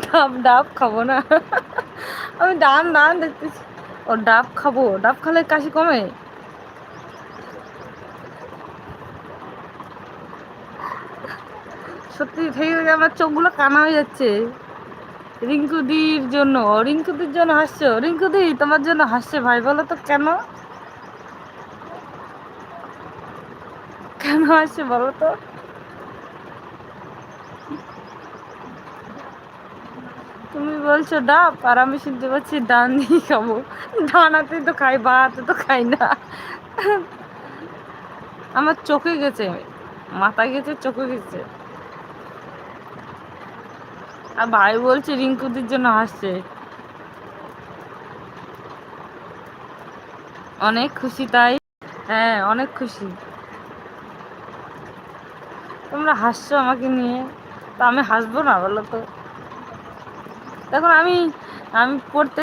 ডাব ডাব খাবো না। আমি ডান ডান দেখতেছি। ও ডাব খাবো, ডাব খেলে কাশি কমে? সত্যি থেকে থেকে আমার চোখগুলো কানা হয়ে যাচ্ছে। রিঙ্কুদির জন্য, রিঙ্কুদির জন্য হাসছো? রিঙ্কুদি তোমার জন্য হাসছে ভাই, বলো তো কেন? কেন হাসছে বলো তো? তুমি বলছো ডাব আর আমি শুনতে পাচ্ছি ডান দিয়ে খাবো। ডানাতে তো খাই, বাতে তো খাই না। আমার চোখে গেছে, মাথায় গেছে, চোখে গেছে। আর ভাই বলছে রিঙ্কুদির জন্য হাসছে। অনেক খুশি তাই? হ্যাঁ অনেক খুশি। তোমরা হাসছো আমাকে নিয়ে, তো আমি হাসবো না বলো তো? তখন আমি আমি পড়তে